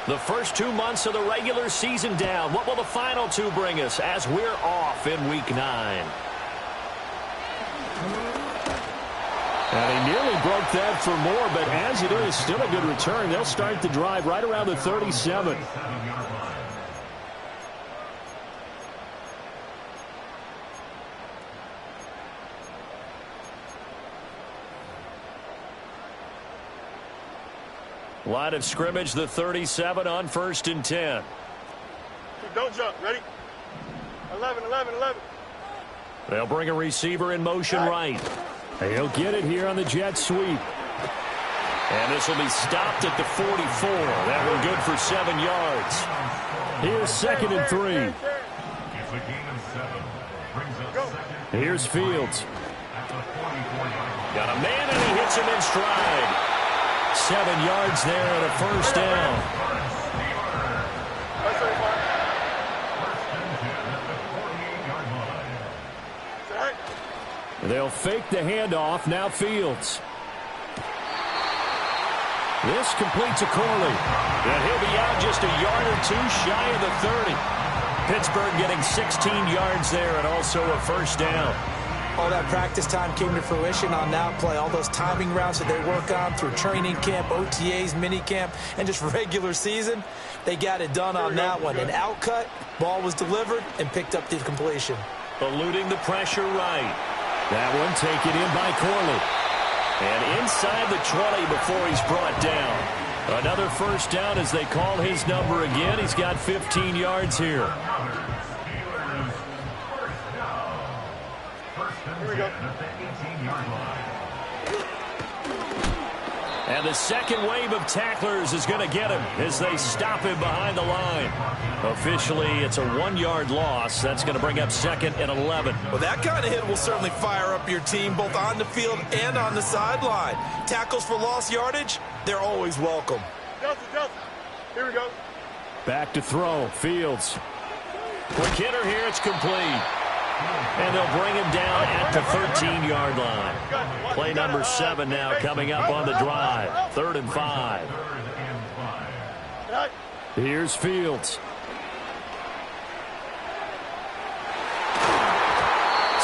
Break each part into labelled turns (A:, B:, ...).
A: The first 2 months of the regular season down. What will the final 2 bring us as we're off in Week 9? And he nearly broke that for more, but as it is, still a good return. They'll start the drive right around the 37. Line of scrimmage, the 37 on 1st and 10.
B: Don't jump. Ready? 11, 11, 11.
A: They'll bring a receiver in motion right. He'll get it here on the jet sweep. And this will be stopped at the 44. That one good for 7 yards. Here's 2nd and 3. Here's Fields. Got a man and he hits him in stride. 7 yards there and a first down. They'll fake the handoff. Now Fields. This completes a Corley. And he'll be out just a yard or 2 shy of the 30. Pittsburgh getting 16 yards there and also a first down.
C: All that practice time came to fruition on that play. All those timing routes that they work on through training camp, OTAs, mini camp, and just regular season, they got it done on that one. An outcut, ball was delivered, and picked up the completion.
A: Eluding the pressure right. That one taken in by Corley. And inside the 20 before he's brought down. Another first down as they call his number again. He's got 15 yards here.
B: Here we go.
A: And the second wave of tacklers is going to get him as they stop him behind the line. Officially, it's a 1-yard loss. That's going to bring up 2nd and 11.
C: Well, that kind of hit will certainly fire up your team both on the field and on the sideline. Tackles for lost yardage, they're always welcome.
B: Justin. Here we go.
A: Back to throw. Fields. Quick hitter here. It's complete. And they'll bring him down at the 13-yard line. Play number 7 now coming up on the drive. 3rd and 5. Here's Fields.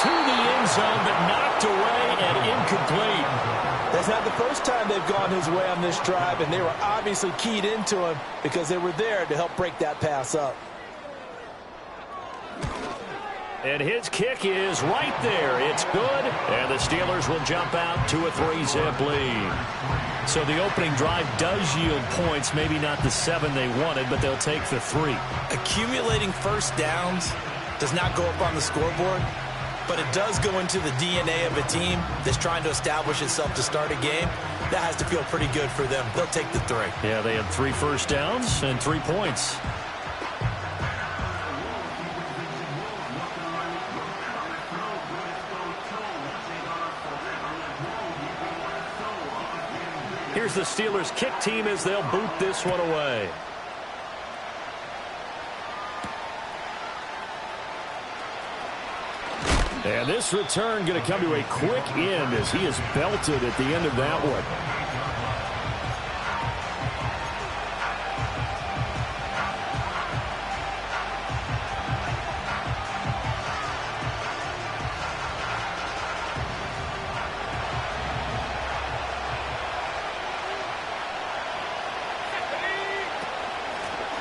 A: To the end zone, but knocked away and incomplete.
C: That's not the first time they've gone his way on this drive, and they were obviously keyed into him because they were there to help break that pass up.
A: And his kick is right there. It's good. And the Steelers will jump out to a 3-zip lead. So the opening drive does yield points. Maybe not the 7 they wanted, but they'll take the 3.
C: Accumulating first downs does not go up on the scoreboard, but it does go into the DNA of a team that's trying to establish itself to start a game. That has to feel pretty good for them. They'll take the 3.
A: Yeah, they had 3 first downs and 3 points. Here's the Steelers kick team as they'll boot this one away. And this return going to come to a quick end as he is belted at the end of that one.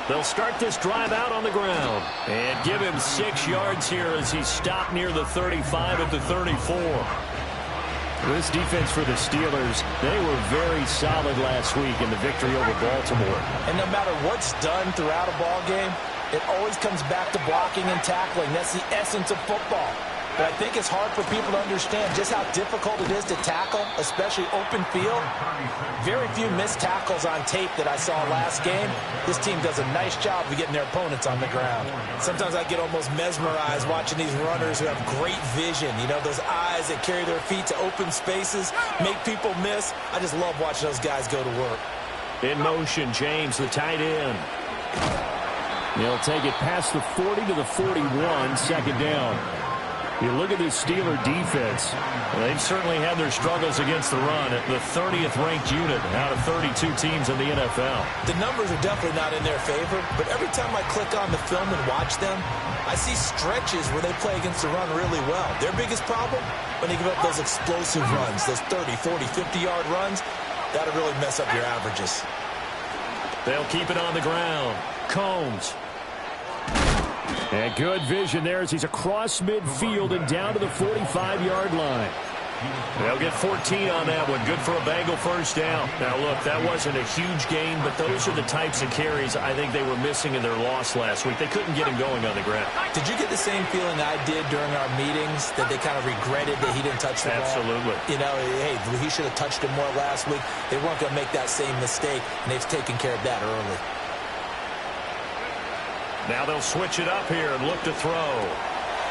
A: They'll start this drive out on the ground and give him 6 yards here as he's stopped near the 35 at the 34. This defense for the Steelers, they were very solid last week in the victory over Baltimore.
C: And no matter what's done throughout a ball game, it always comes back to blocking and tackling. That's the essence of football. But I think it's hard for people to understand just how difficult it is to tackle, especially open field. Very few missed tackles on tape that I saw last game. This team does a nice job of getting their opponents on the ground. Sometimes I get almost mesmerized watching these runners who have great vision. You know, those eyes that carry their feet to open spaces, make people miss. I just love watching those guys go to work.
A: In motion, James, the tight end. They'll take it past the 40 to the 41, 2nd down. You look at this Steeler defense. They've certainly had their struggles against the run. The 30th ranked unit out of 32 teams in the NFL.
C: The numbers are definitely not in their favor, but every time I click on the film and watch them, I see stretches where they play against the run really well. Their biggest problem, when they give up those explosive runs, those 30, 40, 50-yard runs, that'll really mess up your averages.
A: They'll keep it on the ground. Combs. And good vision there as he's across midfield and down to the 45-yard line. They'll get 14 on that one. Good for a Bengal first down. Now, look, that wasn't a huge gain, but those are the types of carries I think they were missing in their loss last week. They couldn't get him going on the ground.
C: Did you get the same feeling I did during our meetings, that they kind of regretted that he didn't touch the ball?
A: Absolutely.
C: You know, hey, he should have touched it more last week. They weren't going to make that same mistake, and they've taken care of that early.
A: Now they'll switch it up here and look to throw.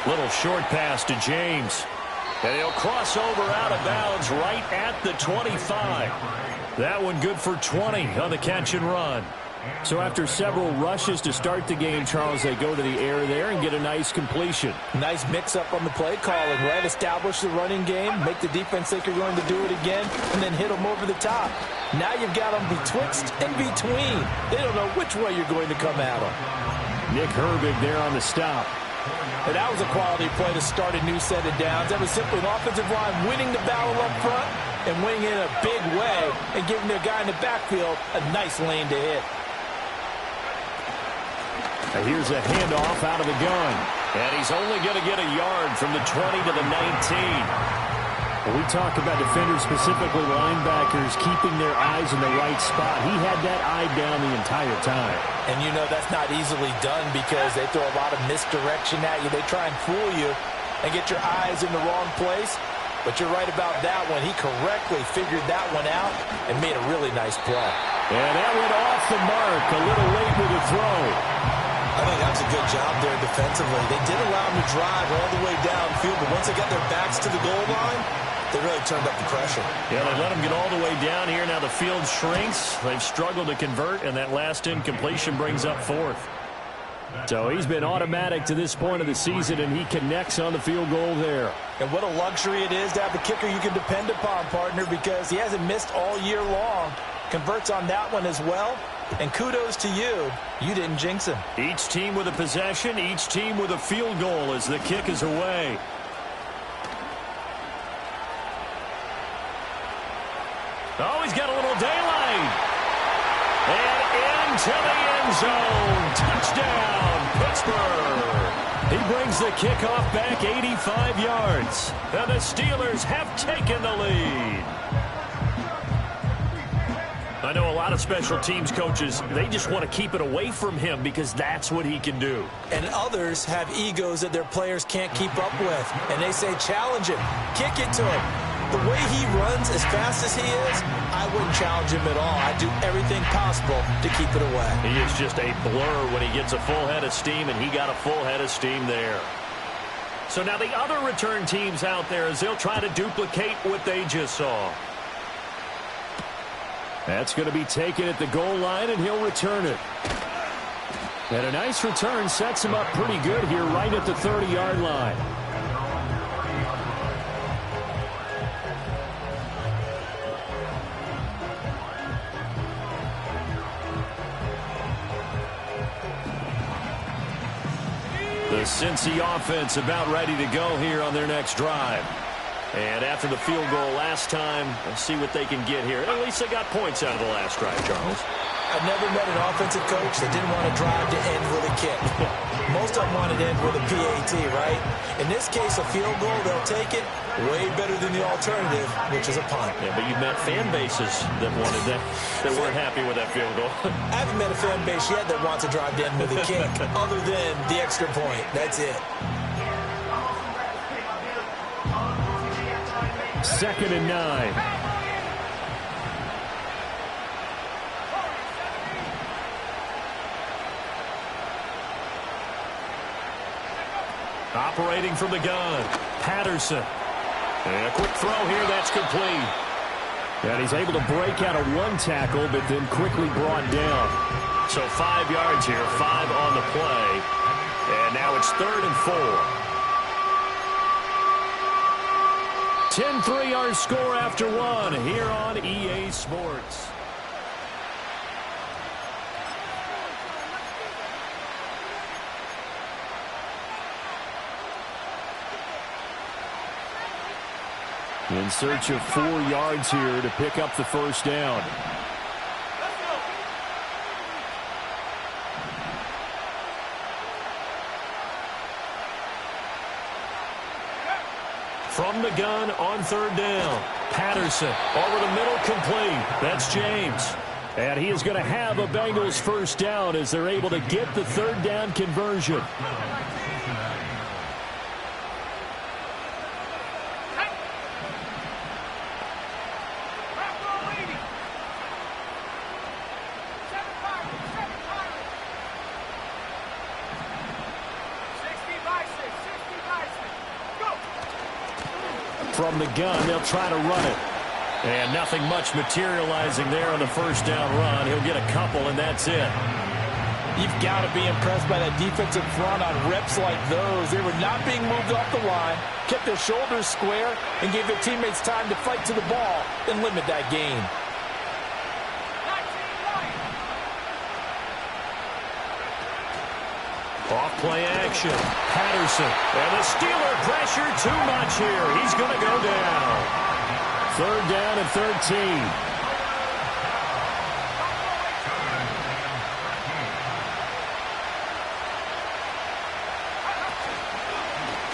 A: Little short pass to James. And he'll cross over out of bounds right at the 25. That one good for 20 on the catch and run. So after several rushes to start the game, Charles, they go to the air there and get a nice completion.
C: Nice mix-up on the play calling, right? Establish the running game, make the defense think you're going to do it again, and then hit them over the top. Now you've got them betwixt and between. They don't know which way you're going to come at them.
A: Nick Herbig there on the stop.
C: And that was a quality play to start a new set of downs. That was simply an offensive line winning the battle up front and winning in a big way and giving their guy in the backfield a nice lane to hit.
A: And here's a handoff out of the gun. And he's only going to get a yard from the 20 to the 19. When we talk about defenders, specifically linebackers, keeping their eyes in the right spot, he had that eye down the entire time.
C: And you know that's not easily done because they throw a lot of misdirection at you. They try and fool you and get your eyes in the wrong place. But you're right about that one. He correctly figured that one out and made a really nice play.
A: And that went off the mark. A little late with the throw.
C: I think that's a good job there defensively. They did allow him to drive all the way downfield, but once they got their backs to the goal line, they really turned up the pressure.
A: Yeah, they let him get all the way down here. Now the field shrinks. They've struggled to convert, and that last incompletion brings up fourth. So he's been automatic to this point of the season, and he connects on the field goal there.
C: And what a luxury it is to have a kicker you can depend upon, partner, because he hasn't missed all year long. Converts on that one as well. And kudos to you. You didn't jinx him.
A: Each team with a possession, each team with a field goal as the kick is away. Oh, he's got a little daylight. And into the end zone. Touchdown, Pittsburgh. He brings the kickoff back 85 yards. And the Steelers have taken the lead. I know a lot of special teams coaches, they just want to keep it away from him because that's what he can do.
C: And others have egos that their players can't keep up with. And they say, challenge him, kick it to him. The way he runs as fast as he is, I wouldn't challenge him at all. I'd do everything possible to keep it away.
A: He is just a blur when he gets a full head of steam, and he got a full head of steam there. So now the other return teams out there, as they'll try to duplicate what they just saw. That's going to be taken at the goal line, and he'll return it. And a nice return sets him up pretty good here right at the 30-yard line. The Cincy offense about ready to go here on their next drive. And after the field goal last time, let's see what they can get here. At least they got points out of the last drive, Charles.
C: I've never met an offensive coach that didn't want to drive to end with a kick. Most of them want to end with a PAT, right? In this case, a field goal, they'll take it way better than the alternative, which is a punt.
A: Yeah, but you've met fan bases that wanted that, that weren't happy with that field goal.
C: I haven't met a fan base yet that wants to drive to end with a kick, other than the extra point. That's it.
A: 2nd and 9. Operating from the gun, Patterson. And a quick throw here, that's complete. And he's able to break out of one tackle, but then quickly brought down. So 5 yards here, 5 on the play. And now it's 3rd and 4. 10-3 our score after one here on EA Sports. In search of 4 yards here to pick up the first down. From the gun on 3rd down. Patterson over the middle, complete. That's James. And he is going to have a Bengals first down as they're able to get the 3rd down conversion. From the gun, they'll try to run it. And nothing much materializing there on the first down run. He'll get a couple, and that's it.
C: You've got to be impressed by that defensive front on reps like those. They were not being moved off the line, kept their shoulders square, and gave their teammates time to fight to the ball and limit that gain.
A: Off play action. Patterson. And the Steeler pressure too much here. He's going to go down. 3rd down and 13.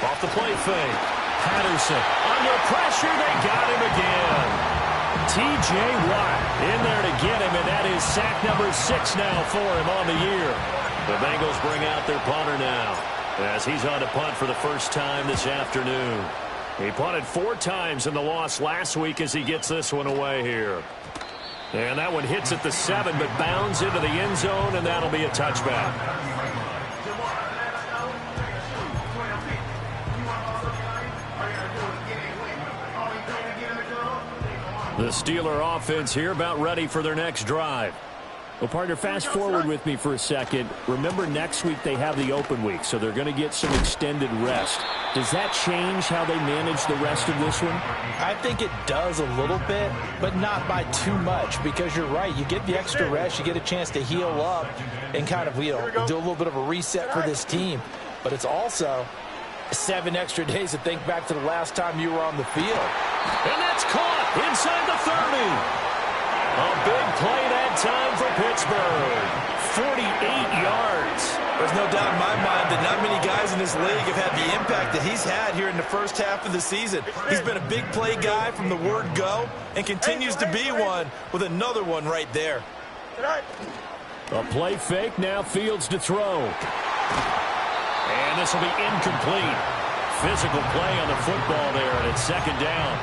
A: Off the play fake. Patterson. Under pressure. They got him again. T.J. Watt in there to get him, and that is sack number 6 now for him on the year. The Bengals bring out their punter now as he's on to punt for the first time this afternoon. He punted 4 times in the loss last week as he gets this one away here. And that one hits at the 7 but bounds into the end zone, and that'll be a touchback. The Steeler offense here about ready for their next drive. Well, partner, fast forward with me for a second. Remember, next week they have the open week, so they're going to get some extended rest. Does that change how they manage the rest of this one?
C: I think it does a little bit, but not by too much, because you're right. You get the extra rest, you get a chance to heal up and kind of, do a little bit of a reset for this team. But it's also 7 extra days to think back to the last time you were on the field.
A: And that's caught inside the 30. A big play that time for Pittsburgh. 48 yards.
C: There's no doubt in my mind that not many guys in this league have had the impact that he's had here in the first half of the season. He's been a big play guy from the word go and continues to be one with another one right there.
A: A play fake, now Fields to throw. And this will be incomplete. Physical play on the football there, and it's 2nd down.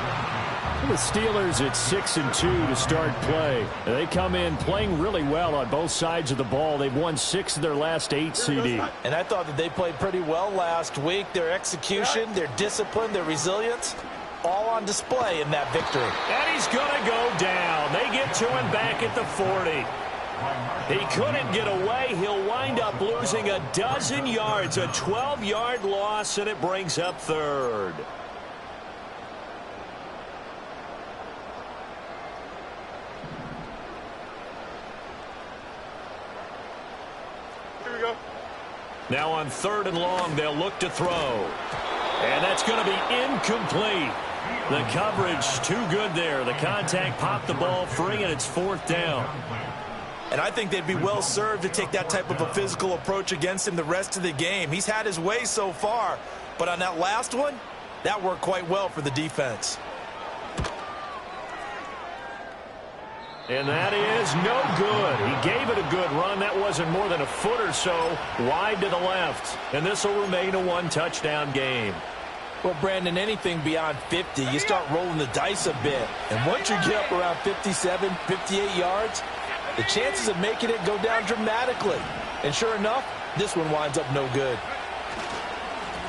A: The Steelers at 6-2 to start play. They come in playing really well on both sides of the ball. They've won 6 of their last 8, CD.
C: And I thought that they played pretty well last week. Their execution, their discipline, their resilience, all on display in that victory.
A: And he's going to go down. They get to him back at the 40. He couldn't get away. He'll wind up losing a dozen yards, a 12-yard loss, and it brings up 3rd. Now on 3rd and long, they'll look to throw. And that's going to be incomplete. The coverage too good there. The contact popped the ball free, and it's 4th down.
C: And I think they'd be well served to take that type of a physical approach against him the rest of the game. He's had his way so far, but on that last one, that worked quite well for the defense.
A: And that is no good. He gave it a good run. That wasn't more than a foot or so wide to the left. And this will remain a 1-touchdown game.
C: Well, Brandon, anything beyond 50, you start rolling the dice a bit. And once you get up around 57, 58 yards, the chances of making it go down dramatically. And sure enough, this one winds up no good.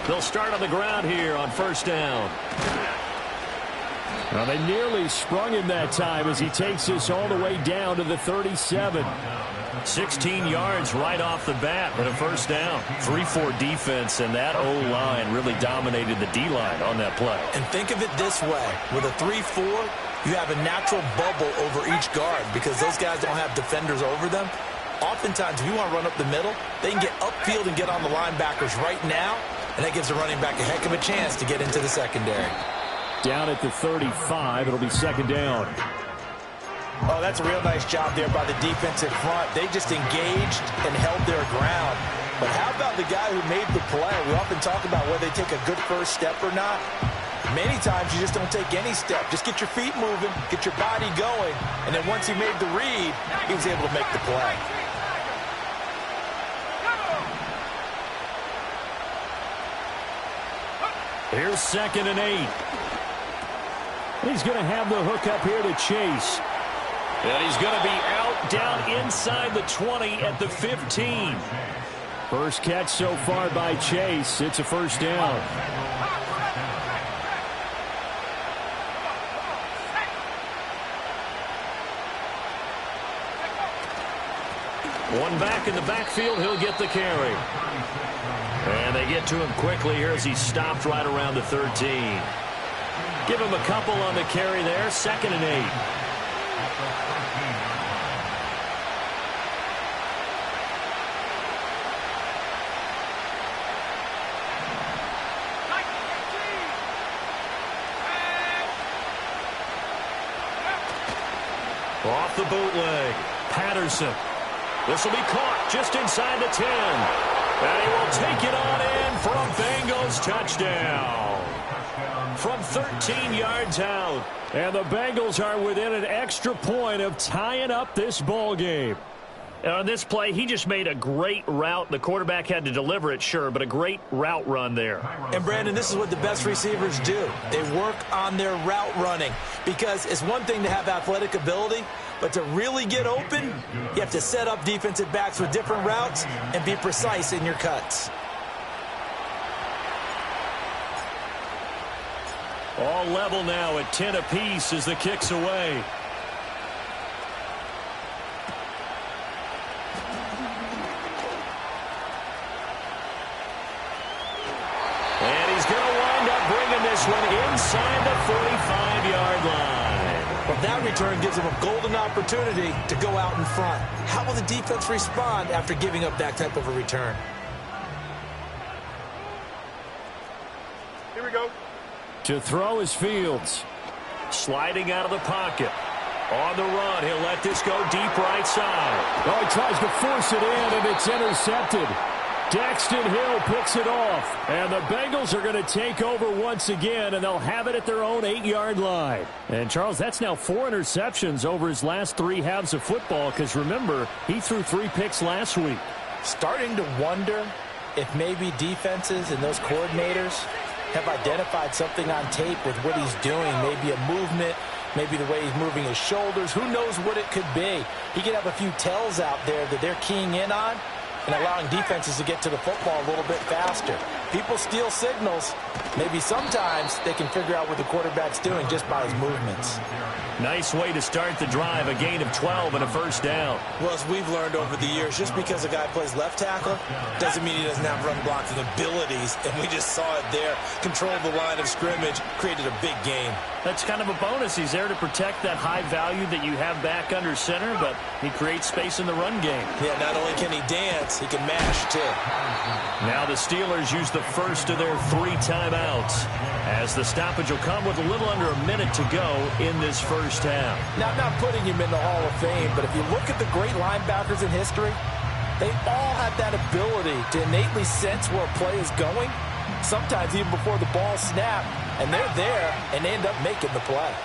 A: They'll start on the ground here on 1st down. Well, they nearly sprung him that time as he takes this all the way down to the 37. 16 yards right off the bat and a first down. 3-4 defense, and that O-line really dominated the D-line on that play.
C: And think of it this way. With a 3-4, you have a natural bubble over each guard because those guys don't have defenders over them. Oftentimes, if you want to run up the middle, they can get upfield and get on the linebackers right now, and that gives the running back a heck of a chance to get into the secondary.
A: Down at the 35, it'll be second down.
C: Oh, that's a real nice job there by the defensive front. They just engaged and held their ground. But how about the guy who made the play? We often talk about whether they take a good first step or not. Many times you just don't take any step. Just get your feet moving, get your body going, and then once he made the read, he was able to make the play.
A: Here's 2nd and 8. He's going to have the hook up here to Chase. And he's going to be out down inside the 20 at the 15. First catch so far by Chase. It's a first down. One back in the backfield. He'll get the carry. And they get to him quickly here as he stopped right around the 13. Give him a couple on the carry there. 2nd and 8. Off the bootleg. Patterson. This will be caught just inside the 10. And he will take it on in for a Bengals touchdown. From 13 yards out. And the Bengals are within an extra point of tying up this ball game. And on this play, he just made a great route. The quarterback had to deliver it, sure, but a great route run there.
C: And, Brandon, this is what the best receivers do. They work on their route running because it's one thing to have athletic ability, but to really get open, you have to set up defensive backs with different routes and be precise in your cuts.
A: All level now at 10 apiece as the kick's away. And he's going to wind up bringing this one inside the 45-yard line.
C: Well, that return gives him a golden opportunity to go out in front. How will the defense respond after giving up that type of a return?
B: Here we go.
A: To throw is Fields. Sliding out of the pocket. On the run, he'll let this go deep right side. Oh, he tries to force it in, and it's intercepted. Daxton Hill picks it off. And the Bengals are going to take over once again, and they'll have it at their own 8-yard line. And, Charles, that's now 4 interceptions over his last 3 halves of football, because, remember, he threw 3 picks last week.
C: Starting to wonder if maybe defenses and those coordinators have identified something on tape with what he's doing, maybe a movement, maybe the way he's moving his shoulders. Who knows what it could be? He could have a few tells out there that they're keying in on and allowing defenses to get to the football a little bit faster. People steal signals. Maybe sometimes they can figure out what the quarterback's doing just by his movements.
A: Nice way to start the drive, a gain of 12 and a first down.
C: Well, as we've learned over the years, just because a guy plays left tackle doesn't mean he doesn't have run blocking abilities, and we just saw it there. Controlled the line of scrimmage, created a big game.
A: That's kind of a bonus. He's there to protect that high value that you have back under center, but he creates space in the run game.
C: Yeah, not only can he dance, he can mash, too.
A: Now the Steelers use the first of their 3 timeouts, as the stoppage will come with a little under a minute to go in this first half.
C: Now, I'm not putting him in the Hall of Fame, but if you look at the great linebackers in history, they all have that ability to innately sense where a play is going, sometimes even before the ball snapped, and they're there, and they end up making the play.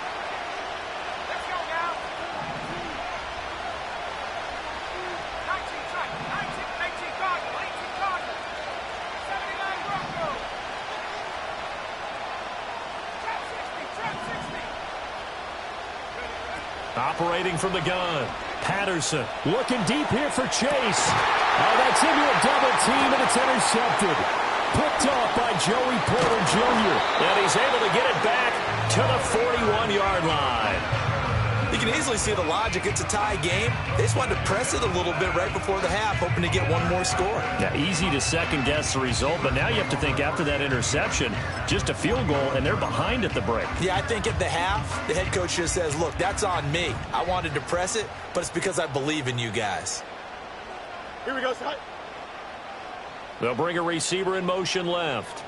A: Operating from the gun, Patterson looking deep here for Chase. Oh, that's into a double team, and it's intercepted. Picked off by Joey Porter Jr. And he's able to get it back to the 41-yard line.
C: You can easily see the logic. It's a tie game. They just wanted to press it a little bit right before the half, hoping to get one more score.
A: Yeah, easy to second-guess the result, but now you have to think after that interception, just a field goal, and they're behind at the break.
C: Yeah, I think at the half, the head coach just says, look, that's on me. I wanted to press it, but it's because I believe in you guys.
B: Here we go, Scott.
A: They'll bring a receiver in motion left.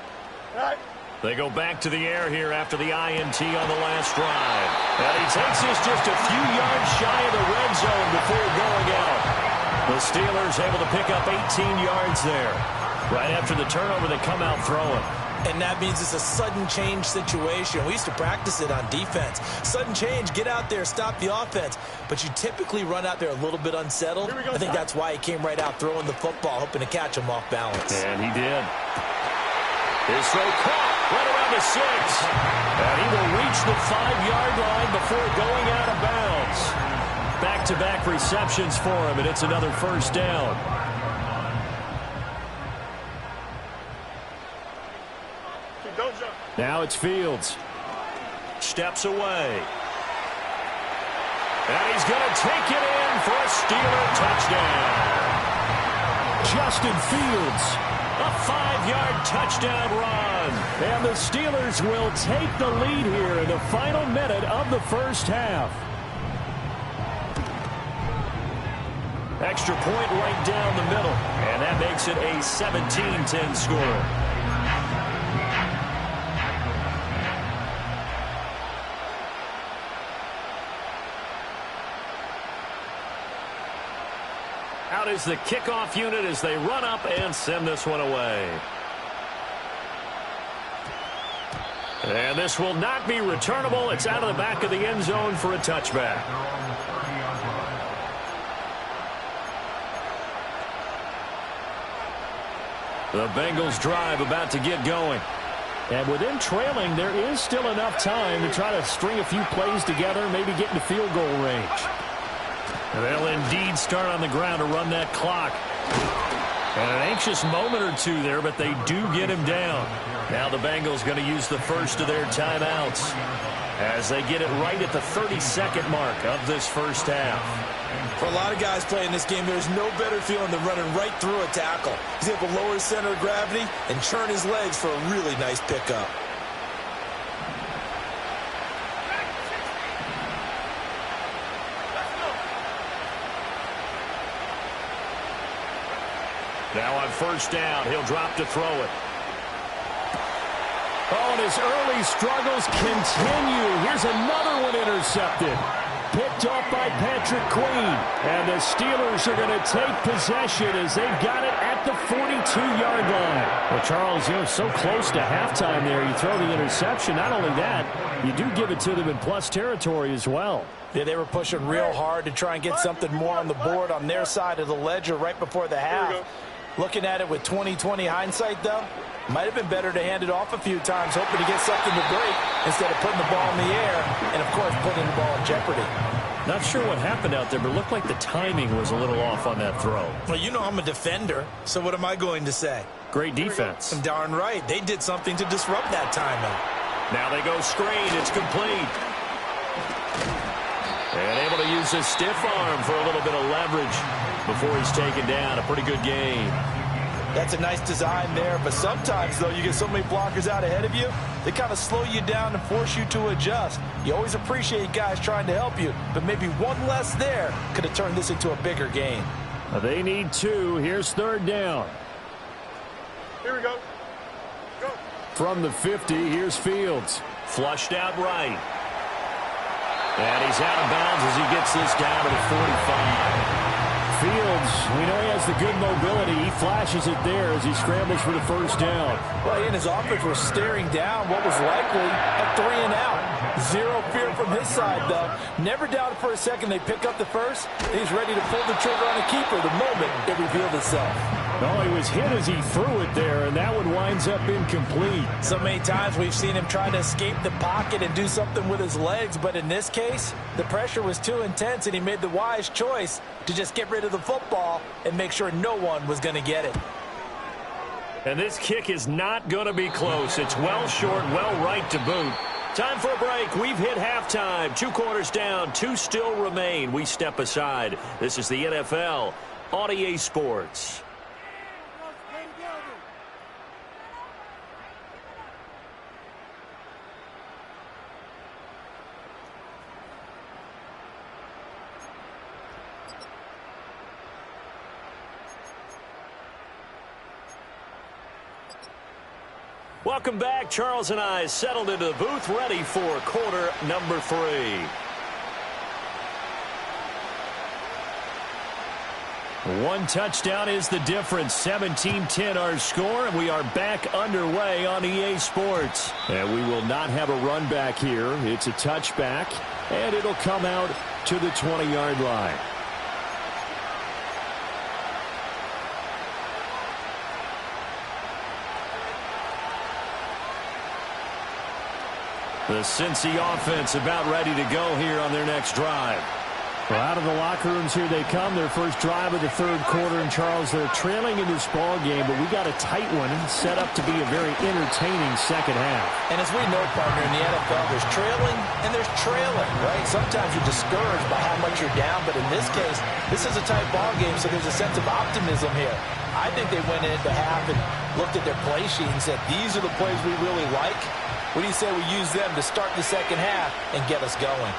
B: All right.
A: They go back to the air here after the INT on the last drive. And he takes this just a few yards shy of the red zone before going out. The Steelers able to pick up 18 yards there. Right after the turnover, they come out throwing.
C: And that means it's a sudden change situation. We used to practice it on defense. Sudden change, get out there, stop the offense. But you typically run out there a little bit unsettled. I think that's why he came right out throwing the football, hoping to catch him off balance.
A: And he did. His throw caught right around the 6. And he will reach the 5-yard line before going out of bounds. Back-to-back receptions for him, and it's another first down.
B: Don't jump.
A: Now it's Fields. Steps away. And he's going to take it in for a Steeler touchdown. Justin Fields, a 5-yard touchdown run. And the Steelers will take the lead here in the final minute of the first half. Extra point right down the middle. And that makes it a 17-10 score. Out is the kickoff unit as they run up and send this one away. And this will not be returnable. It's out of the back of the end zone for a touchback. The Bengals drive about to get going. And with them trailing, there is still enough time to try to string a few plays together, maybe get into field goal range. They'll indeed start on the ground to run that clock. And an anxious moment or two there, but they do get him down. Now the Bengals going to use the first of their timeouts as they get it right at the 32nd mark of this first half.
C: For a lot of guys playing this game, there's no better feeling than running right through a tackle. He's able to lower his center of gravity and churn his legs for a really nice pickup.
A: Now on first down, he'll drop to throw it. Oh, and his early struggles continue. Here's another one intercepted. Picked off by Patrick Queen. And the Steelers are going to take possession as they've got it at the 42-yard line. Well, Charles, you know, so close to halftime there. You throw the interception. Not only that, you do give it to them in plus territory as well.
C: Yeah, they were pushing real hard to try and get something more on the board on their side of the ledger right before the half. Looking at it with 20/20 hindsight, though, might have been better to hand it off a few times, hoping to get something to break instead of putting the ball in the air and, of course, putting the ball in jeopardy.
A: Not sure what happened out there, but it looked like the timing was a little off on that throw.
C: Well, you know I'm a defender, so what am I going to say?
A: Great defense.
C: Darn right. They did something to disrupt that timing.
A: Now they go screen. It's complete. And able to use his stiff arm for a little bit of leverage before he's taken down. A pretty good game.
C: That's a nice design there, but sometimes, though, you get so many blockers out ahead of you, they kind of slow you down and force you to adjust. You always appreciate guys trying to help you, but maybe one less there could have turned this into a bigger game.
A: They need two. Here's third down.
B: Here we go. Go.
A: From the 50, here's Fields. Flushed out right. And he's out of bounds as he gets this down to the 45. Fields, we know he has the good mobility. He flashes it there as he scrambles for the first down.
C: Well, he and his offense were staring down what was likely a 3-and-out. Zero fear from his side, though. Never doubted for a second they pick up the first. He's ready to pull the trigger on a keeper the moment it revealed itself.
A: Oh, he was hit as he threw it there, and that one winds up incomplete.
C: So many times we've seen him trying to escape the pocket and do something with his legs, but in this case, the pressure was too intense, and he made the wise choice to just get rid of the football and make sure no one was going to get it.
A: And this kick is not going to be close. It's well short, well right to boot. Time for a break. We've hit halftime. 2 quarters down. 2 still remain. We step aside. This is the NFL on EA Sports. Welcome back. Charles and I settled into the booth, ready for quarter number 3. One touchdown is the difference. 17-10 our score, and we are back underway on EA Sports. And we will not have a run back here. It's a touchback, and it'll come out to the 20-yard line. The Cincy offense about ready to go here on their next drive. Well, out of the locker rooms here they come. Their first drive of the 3rd quarter. And, Charles, they're trailing in this ball game, but we got a tight one set up to be a very entertaining second half.
C: And as we know, partner, in the NFL, there's trailing and there's trailing, right? Sometimes you're discouraged by how much you're down, but in this case, this is a tight ball game, so there's a sense of optimism here. I think they went into half and looked at their play sheet and said, these are the plays we really like. What do you say we use them to start the second half and get us going?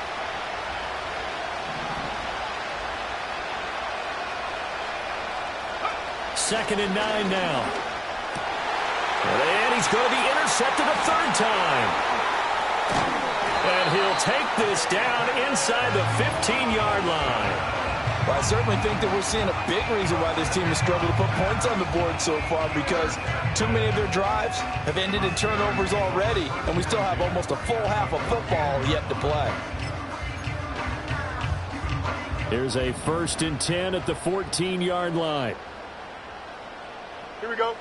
A: Second and 9 now. And he's going to be intercepted a 3rd time. And he'll take this down inside the 15-yard line.
C: Well, I certainly think that we're seeing a big reason why this team has struggled to put points on the board so far, because too many of their drives have ended in turnovers already, and we still have almost a full half of football yet to play.
A: Here's a 1st and 10 at the 14-yard line.
B: Here we go.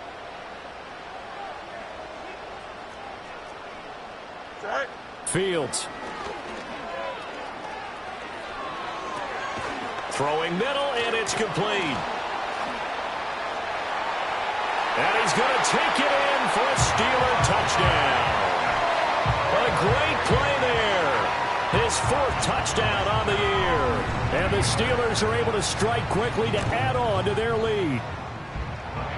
B: Set.
A: Fields. Throwing middle, and it's complete. And he's going to take it in for a Steeler touchdown. A great play there. His 4th touchdown on the year. And the Steelers are able to strike quickly to add on to their lead.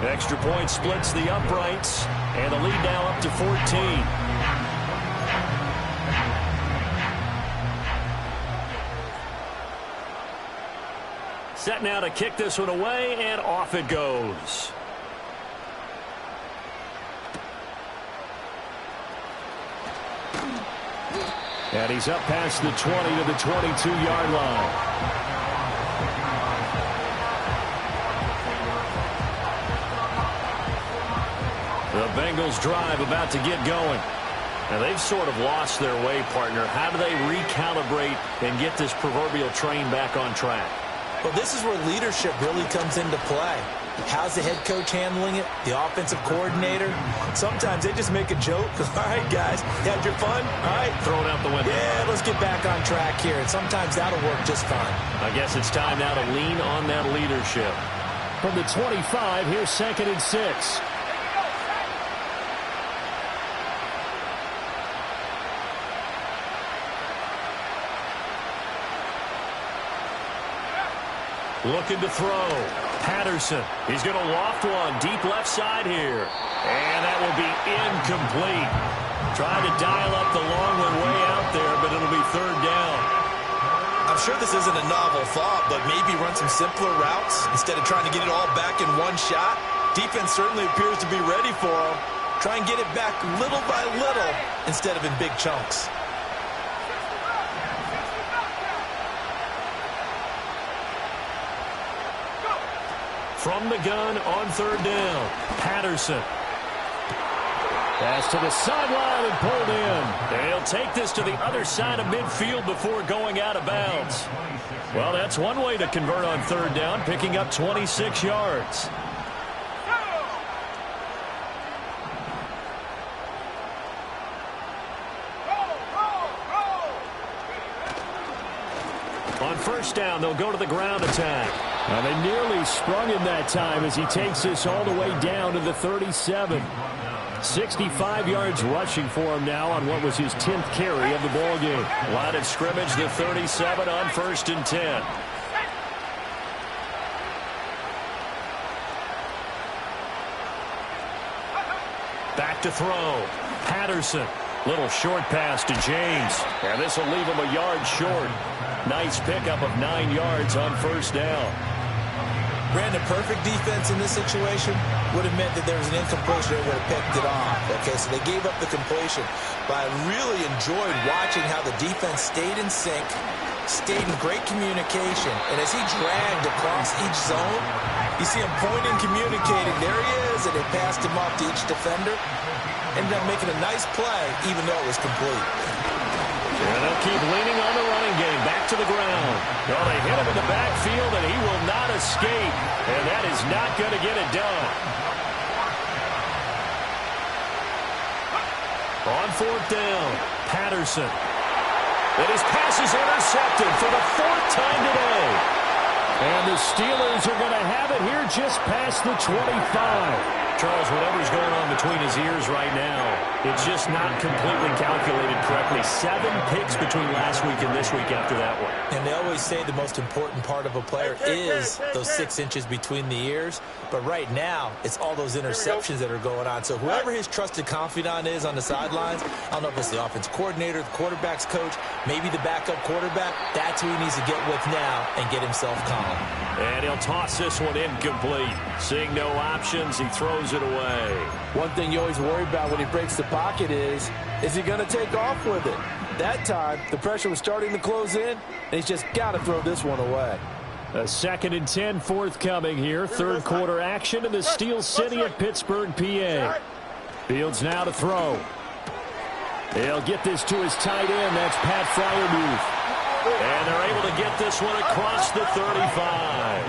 A: Extra point splits the uprights, and the lead now up to 14. Set now to kick this one away, and off it goes. And he's up past the 20 to the 22-yard line. The Bengals drive about to get going. Now, they've sort of lost their way, partner. How do they recalibrate and get this proverbial train back on track?
C: Well, this is where leadership really comes into play. How's the head coach handling it? The offensive coordinator? Sometimes they just make a joke. All right, guys, you had your fun? All right.
A: Throw it out the window.
C: Yeah, let's get back on track here. And sometimes that'll work just fine.
A: I guess it's time now to lean on that leadership. From the 25, here's 2nd and 6. Looking to throw. Patterson. He's going to loft one deep left side here. And that will be incomplete. Trying to dial up the long one way out there, but it'll be 3rd down.
C: I'm sure this isn't a novel thought, but maybe run some simpler routes instead of trying to get it all back in one shot. Defense certainly appears to be ready for him. Try and get it back little by little instead of in big chunks.
A: From the gun on 3rd down. Patterson. Pass to the sideline and pulled in. They'll take this to the other side of midfield before going out of bounds. Well, that's one way to convert on 3rd down, picking up 26 yards. On 1st down, they'll go to the ground attack. And they nearly sprung him that time as he takes this all the way down to the 37. 65 yards rushing for him now on what was his 10th carry of the ball game. Line of scrimmage, the 37 on 1st and 10. Back to throw. Patterson. Little short pass to James. And this will leave him a yard short. Nice pickup of 9 yards on 1st down.
C: Brandon, perfect defense in this situation would have meant that there was an incompletion. They would have picked it off. Okay, so they gave up the completion. But I really enjoyed watching how the defense stayed in sync, stayed in great communication. And as he dragged across each zone, you see him pointing, communicating. There he is, and they passed him off to each defender. Ended up making a nice play, even though it was complete.
A: And they'll keep leaning on the running game. Back to the ground. Well, they hit him in the backfield, and he will not escape. And that is not going to get it done. On 4th down, Patterson. And his pass is intercepted for the 4th time today. And the Steelers are going to have it here just past the 25. Charles, whatever's going on between his ears right now, it's just not completely calculated correctly. 7 picks between last week and this week after that one.
C: And they always say the most important part of a player is those 6 inches between the ears. But right now, it's all those interceptions that are going on. So whoever his trusted confidant is on the sidelines, I don't know if it's the offense coordinator, the quarterback's coach, maybe the backup quarterback, that's who he needs to get with now and get himself calm.
A: And he'll toss this one incomplete. Seeing no options, he throws it away.
D: One thing you always worry about when he breaks the pocket is he going to take off with it? That time, the pressure was starting to close in, and he's just got to throw this one away.
A: A 2nd and 10 forthcoming here. 3rd quarter action in the Steel City of Pittsburgh, PA. Fields now to throw. He'll get this to his tight end. That's Pat Freiermuth. And they're able to get this one across the 35.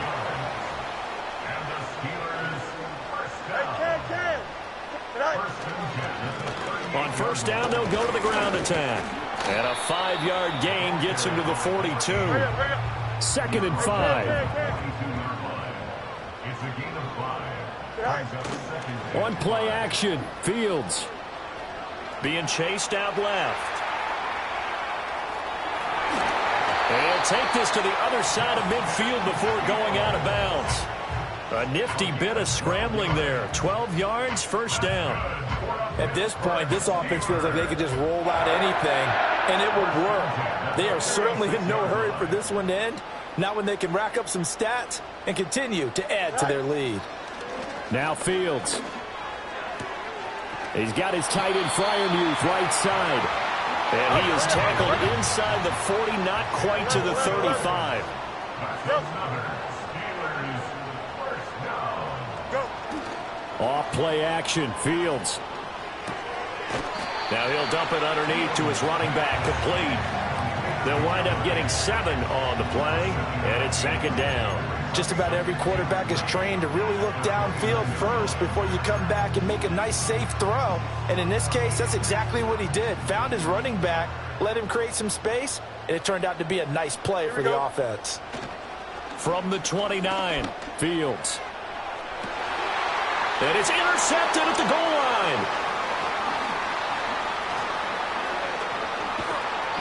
A: On 1st down, they'll go to the ground attack. And a 5-yard gain gets him to the 42. 2nd and 5. On play action, Fields. Being chased out left. And he'll take this to the other side of midfield before going out of bounds. A nifty bit of scrambling there. 12 yards, 1st down.
D: At this point, this offense feels like they could just roll out anything, and it would work. They are certainly in no hurry for this one to end. Not when they can rack up some stats and continue to add to their lead.
A: Now Fields. He's got his tight end Freiermuth right side. And he is tackled inside the 40, not quite to the 35. Off play action, Fields. Now he'll dump it underneath to his running back, complete. They'll wind up getting 7 on the play, and it's 2nd down.
D: Just about every quarterback is trained to really look downfield first before you come back and make a nice, safe throw. And in this case, that's exactly what he did. Found his running back, let him create some space, and it turned out to be a nice play for the offense.
A: From the 29, Fields. And it's intercepted at the goal line.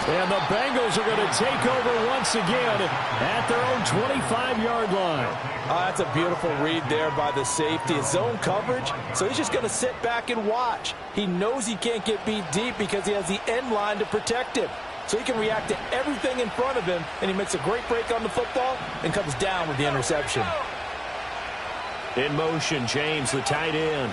A: And the Bengals are going to take over once again at their own 25-yard line.
D: Oh, that's a beautiful read there by the safety. It's zone coverage, so he's just going to sit back and watch. He knows he can't get beat deep because he has the end line to protect him. So he can react to everything in front of him, and he makes a great break on the football and comes down with the interception.
A: In motion, James, the tight end.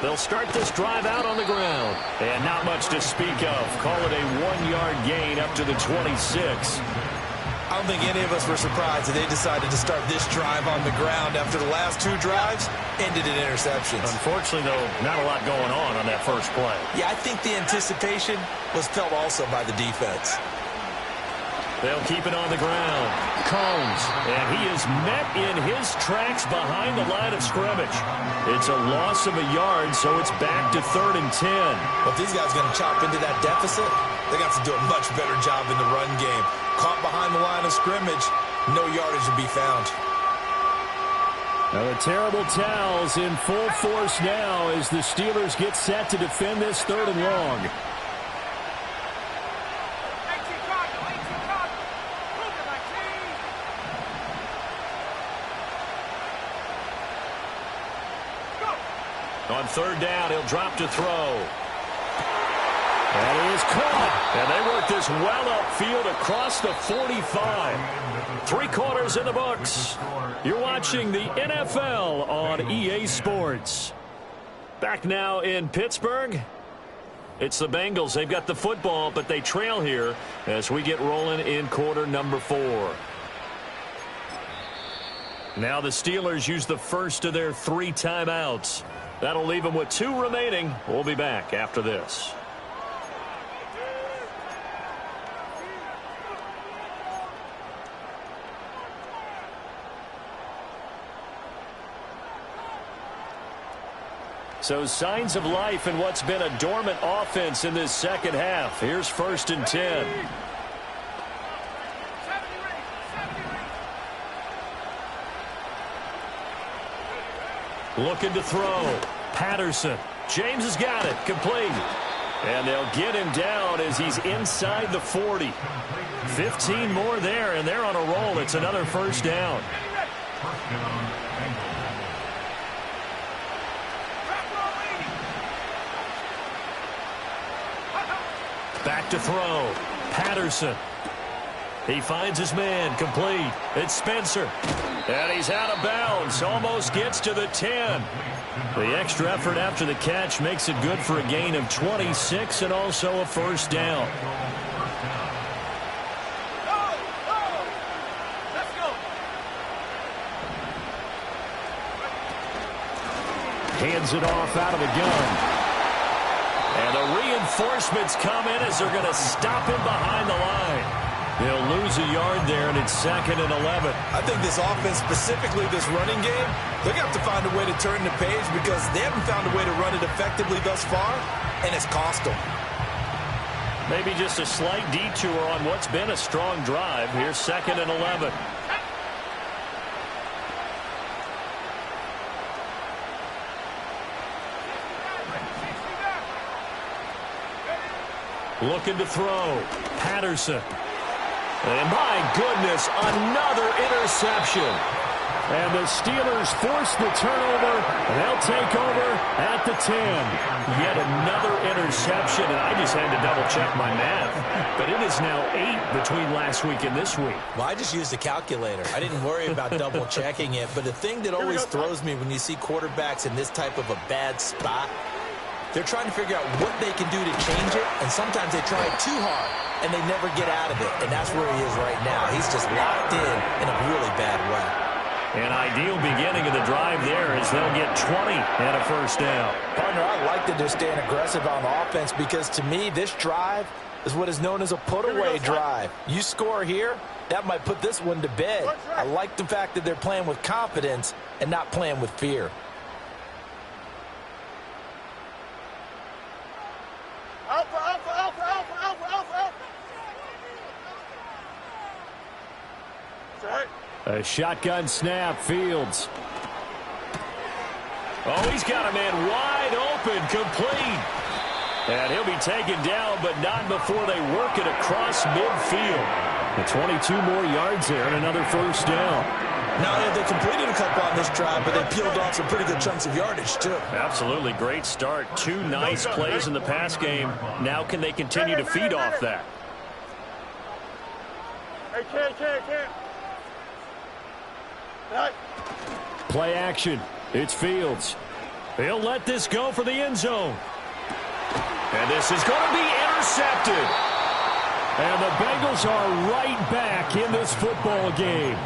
A: They'll start this drive out on the ground. And not much to speak of. Call it a 1-yard gain up to the 26.
C: I don't think any of us were surprised that they decided to start this drive on the ground after the last 2 drives ended in interceptions.
A: Unfortunately, though, not a lot going on that first play.
C: Yeah, I think the anticipation was felt also by the defense.
A: They'll keep it on the ground. Combs, and he is met in his tracks behind the line of scrimmage. It's a loss of a yard, so it's back to 3rd and 10.
C: Well, if these guys are going to chop into that deficit, they got to do a much better job in the run game. Caught behind the line of scrimmage, no yardage to be found.
A: Now the terrible towels in full force now as the Steelers get set to defend this 3rd and long. On 3rd down, he'll drop to throw. And he is caught. And they work this well upfield across the 45. 3 quarters in the books. You're watching the NFL on EA Sports. Back now in Pittsburgh. It's the Bengals. They've got the football, but they trail here as we get rolling in quarter number 4. Now the Steelers use the first of their 3 timeouts. That'll leave them with 2 remaining. We'll be back after this. So signs of life in what's been a dormant offense in this second half. Here's 1st and 10. Looking to throw. Patterson. James has got it. Complete. And they'll get him down as he's inside the 40. 15 more there, and they're on a roll. It's another 1st down. Back to throw. Patterson. He finds his man. Complete. It's Spencer. And he's out of bounds. Almost gets to the 10. The extra effort after the catch makes it good for a gain of 26 and also a 1st down. Hands it off out of the gun. And the reinforcements come in as they're going to stop him behind the line. They'll lose a yard there, and it's 2nd and 11.
D: I think this offense, specifically this running game, they're going to have to find a way to turn the page because they haven't found a way to run it effectively thus far, and it's cost them.
A: Maybe just a slight detour on what's been a strong drive. Here's 2nd and 11. Looking to throw. Patterson. And my goodness, another interception. And the Steelers force the turnover. They'll take over at the 10. Yet another interception, and I just had to double-check my math. But it is now 8 between last week and this week.
C: Well, I just used a calculator. I didn't worry about double-checking it. But the thing that always throws me when you see quarterbacks in this type of a bad spot, they're trying to figure out what they can do to change it, and sometimes they try it too hard, and they never get out of it. And that's where he is right now. He's just locked in a really bad way.
A: An ideal beginning of the drive there as they'll get 20 and a 1st down.
D: Partner, I like that they're staying aggressive on offense because, to me, this drive is what is known as a put-away drive. You score here, that might put this one to bed. I like the fact that they're playing with confidence and not playing with fear.
B: Alpha, alpha, alpha, alpha, alpha, alpha. That's right.
A: A shotgun snap, Fields. Oh, he's got a man wide open, complete. And he'll be taken down, but not before they work it across midfield. The 22 more yards there and another 1st down.
C: Now, they completed a couple on this drive, but they peeled off some pretty good chunks of yardage, too.
A: Absolutely great start. 2 nice plays in the pass game. Now can they continue to feed off that?
B: Hey, can't. Right.
A: Play action. It's Fields. He'll let this go for the end zone. And this is going to be intercepted. And the Bengals are right back in this football game.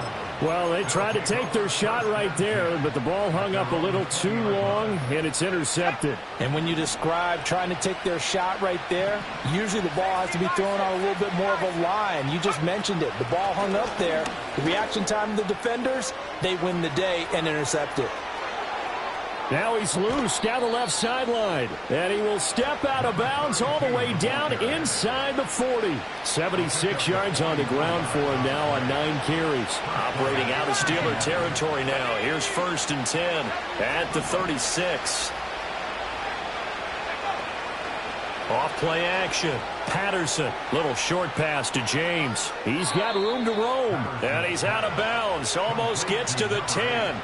A: Well, they tried to take their shot right there, but the ball hung up a little too long, and it's intercepted.
D: And when you describe trying to take their shot right there, usually the ball has to be thrown on a little bit more of a line. You just mentioned it. The ball hung up there. The reaction time of the defenders, they win the day and intercept it.
A: Now he's loose down the left sideline. And he will step out of bounds all the way down inside the 40. 76 yards on the ground for him now on 9 carries. Operating out of Steeler territory now. Here's 1st and 10 at the 36. Off play action. Patterson. Little short pass to James. He's got room to roam. And he's out of bounds. Almost gets to the 10.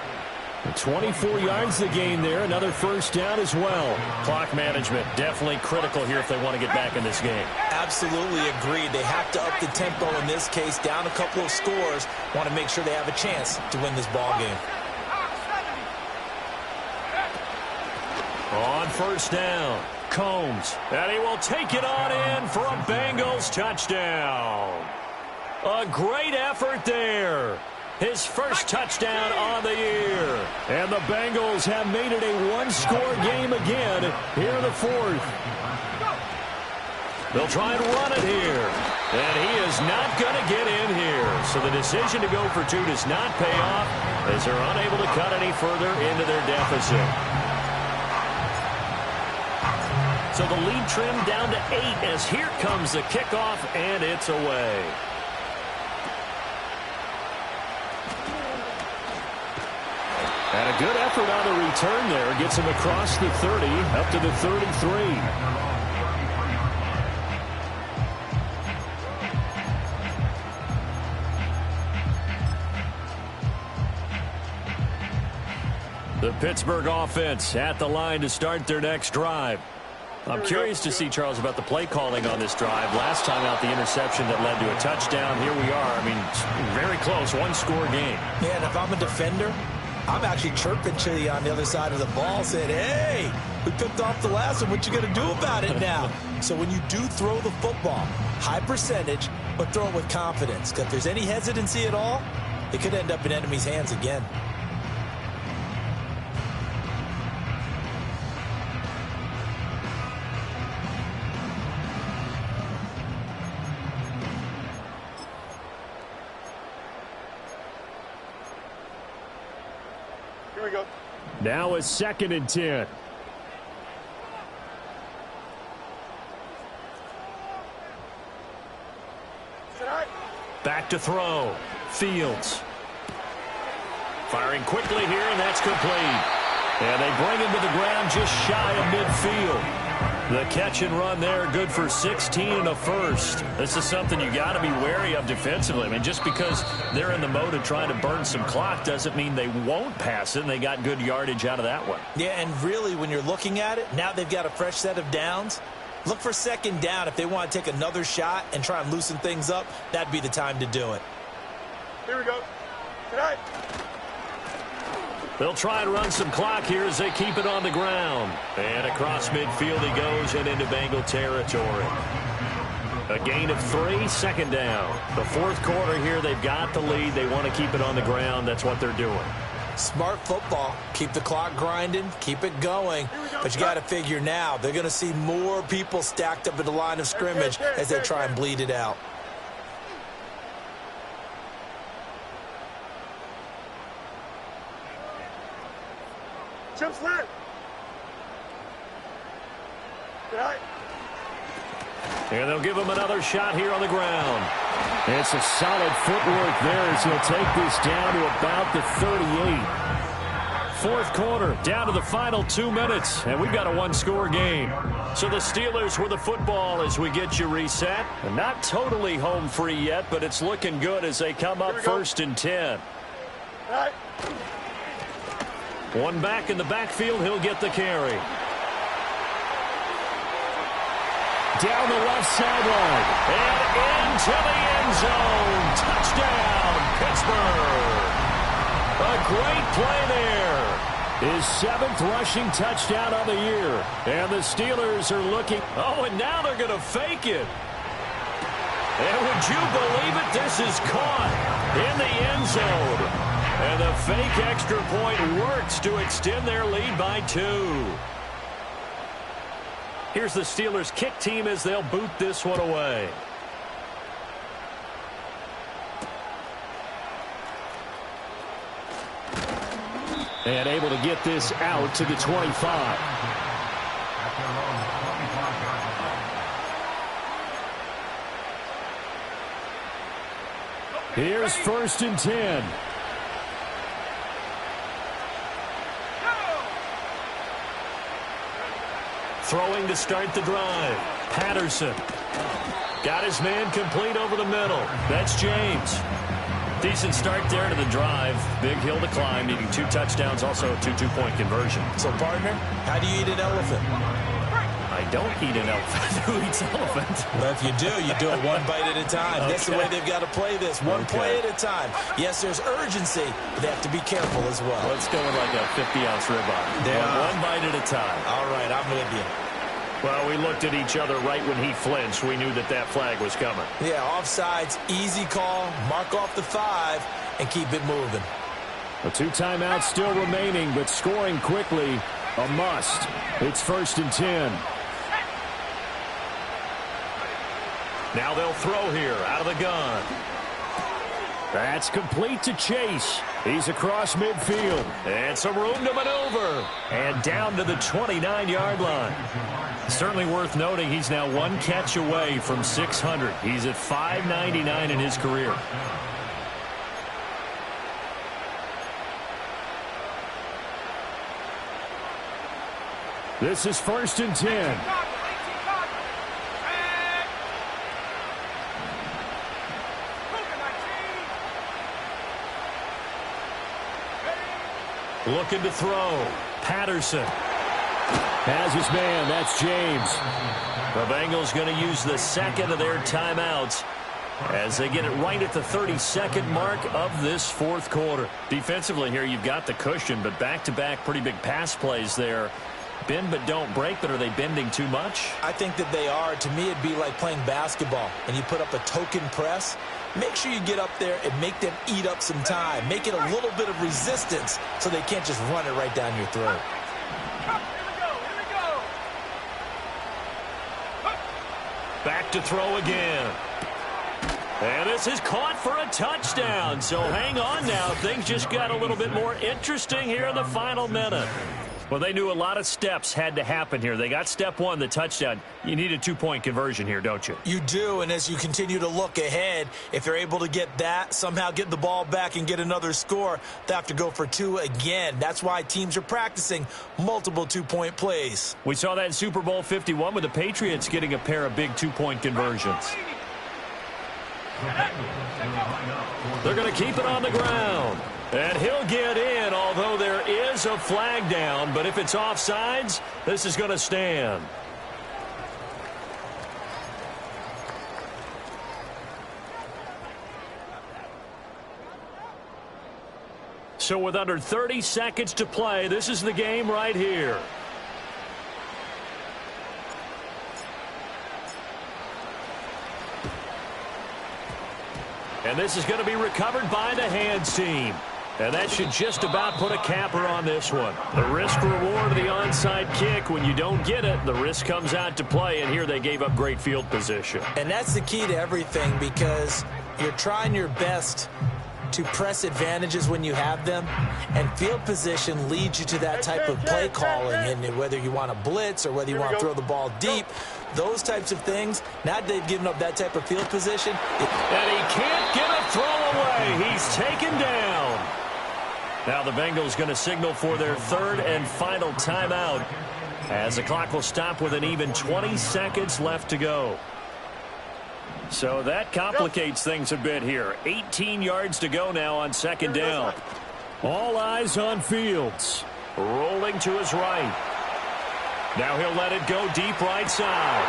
A: 24 yards the gain there. Another 1st down as well. Clock management definitely critical here if they want to get back in this game.
C: Absolutely agreed. They have to up the tempo in this case. Down a couple of scores. Want to make sure they have a chance to win this ball game.
A: On 1st down. Combs, and he will take it on in for a Bengals touchdown. A great effort there. His 1st touchdown on the year. And the Bengals have made it a 1-score game again here in the 4th. They'll try and run it here. And he is not going to get in here. So the decision to go for 2 does not pay off as they're unable to cut any further into their deficit. So the lead trimmed down to 8 as here comes the kickoff, and it's away. And a good effort on the return there. Gets him across the 30, up to the 33. The Pittsburgh offense at the line to start their next drive. I'm curious to see, Charles, about the play calling on this drive. Last time out, the interception that led to a touchdown. Here we are. I mean, very close, 1-score game.
C: Yeah, and if I'm a defender, I'm actually chirping Chili on the other side of the ball, saying, hey, we picked off the last one. What you going to do about it now? So when you do throw the football, high percentage, but throw it with confidence. Because if there's any hesitancy at all, it could end up in enemy's hands again.
A: Now it's 2nd and 10. Back to throw. Fields. Firing quickly here, and that's complete. And they bring him to the ground just shy of midfield. The catch and run there, good for 16 and a 1st. This is something you got to be wary of defensively. I mean, just because they're in the mode of trying to burn some clock doesn't mean they won't pass it, and they got good yardage out of that one.
C: Yeah, and really, when you're looking at it, now they've got a fresh set of downs. Look for 2nd down. If they want to take another shot and try and loosen things up, that'd be the time to do it.
B: Here we go. Tonight.
A: They'll try and run some clock here as they keep it on the ground. And across midfield he goes and into Bengal territory. A gain of 3, 2nd down. The 4th quarter here, they've got the lead. They want to keep it on the ground. That's what they're doing.
C: Smart football. Keep the clock grinding. Keep it going. But you got to figure now, they're going to see more people stacked up at the line of scrimmage as they try and bleed it out.
B: Chip slant. Tonight.
A: And they'll give him another shot here on the ground. It's a solid footwork there as he'll take this down to about the 38. 4th quarter, down to the final 2 minutes, and we've got a 1-score game. So the Steelers with the football as we get you reset. And not totally home free yet, but it's looking good as they come up 1st and 10.
B: Right.
A: One back in the backfield, he'll get the carry. Down the left sideline. And into the end zone. Touchdown, Pittsburgh. A great play there. His 7th rushing touchdown of the year. And the Steelers are looking. Oh, and now they're going to fake it. And would you believe it? This is caught in the end zone. And the fake extra point works to extend their lead by 2. Here's the Steelers kick team as they'll boot this one away. And able to get this out to the 25. Here's 1st and 10. Throwing to start the drive. Patterson. Got his man complete over the middle. That's James. Decent start there to the drive. Big hill to climb, needing 2 touchdowns, also a 2 two-point conversion.
C: So, partner, how do you eat an elephant?
A: I don't eat an elephant. Who eats elephant?
C: Well, if you do it one bite at a time. Okay. That's the way they've got to play this. One play at a time. Yes, there's urgency, but they have to be careful as well.
A: Let's go with like a 50-ounce ribeye. One bite at a time.
C: All right, I'm with you.
A: Well, we looked at each other right when he flinched. We knew that that flag was coming.
C: Yeah, offsides, easy call, mark off the 5, and keep it moving.
A: A 2 timeouts still remaining, but scoring quickly, a must. It's 1st and 10. Now they'll throw here, out of the gun. That's complete to Chase. He's across midfield. And some room to maneuver. And down to the 29-yard line. Certainly worth noting he's now 1 catch away from 600. He's at 599 in his career. This is 1st and 10. Looking to throw. Patterson has his man. That's James. The Bengals going to use the 2nd of their timeouts as they get it right at the 32nd mark of this 4th quarter. Defensively here, you've got the cushion, but back-to-back pretty big pass plays there. Bend but don't break, but are they bending too much?
C: I think that they are. To me, it'd be like playing basketball, and you put up a token press. Make sure you get up there and make them eat up some time. Make it a little bit of resistance so they can't just run it right down your throat.
A: Back to throw again. And this is caught for a touchdown. So hang on now. Things just got a little bit more interesting here in the final minute. Well, they knew a lot of steps had to happen here. They got step 1, the touchdown. You need a 2-point conversion here, don't you?
C: You do, and as you continue to look ahead, if they're able to get that, somehow get the ball back and get another score, they have to go for 2 again. That's why teams are practicing multiple 2-point plays.
A: We saw that in Super Bowl 51 with the Patriots getting a pair of big 2-point conversions. They're going to keep it on the ground. And he'll get in, although there is a flag down. But if it's offsides, this is going to stand. So with under 30 seconds to play, this is the game right here. And this is going to be recovered by the hands team. And that should just about put a capper on this one. The risk-reward of the onside kick. When you don't get it, the risk comes out to play. And here they gave up great field position.
C: And that's the key to everything, because you're trying your best to press advantages when you have them. And field position leads you to that type of play calling. And whether you want to blitz or whether you want to throw the ball deep, those types of things, now they've given up that type of field position.
A: And he can't get a throw away. He's taken down. Now the Bengals going to signal for their 3rd and final timeout as the clock will stop with an even 20 seconds left to go. So that complicates things a bit here. 18 yards to go now on 2nd down. All eyes on Fields. Rolling to his right. Now he'll let it go deep right side.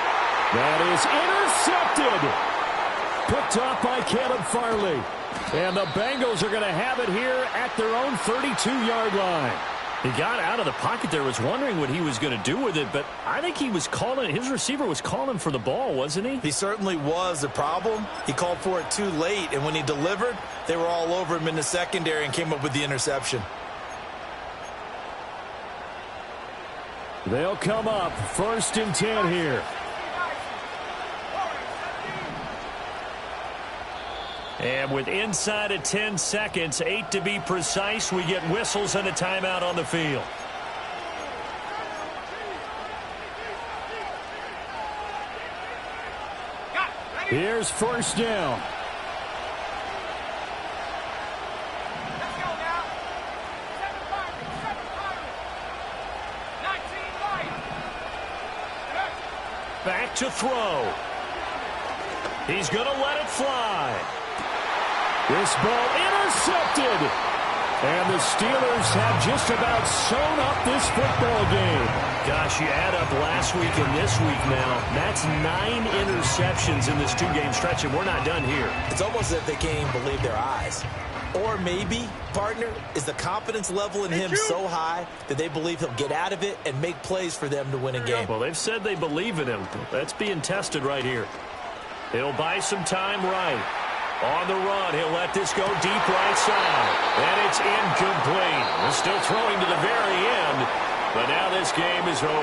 A: That is intercepted. Picked off by Caleb Farley. And the Bengals are going to have it here at their own 32-yard line. He got out of the pocket there, was wondering what he was going to do with it, but I think he was calling, his receiver was calling for the ball, wasn't he?
C: He certainly was. The problem, he called for it too late, and when he delivered, they were all over him in the secondary and came up with the interception.
A: They'll come up 1st and 10 here. And with inside of 10 seconds, 8 to be precise, we get whistles and a timeout on the field.
E: Here's first down.
B: Let's go now. 7-5.
A: Back to throw. He's going to let it fly.
E: This ball intercepted. And the Steelers have just about sewn up this football game.
A: Gosh, you add up last week and this week now. That's 9 interceptions in this 2-game stretch, and we're not done here.
C: It's almost as if they can't even believe their eyes. Or maybe, partner, is the confidence level in him so high that they believe he'll get out of it and make plays for them to win a game.
A: Well, they've said they believe in him. That's being tested right here. He'll buy some time right. On the run, he'll let this go deep right side. And it's incomplete. They're still throwing to the very end. But now this game is over.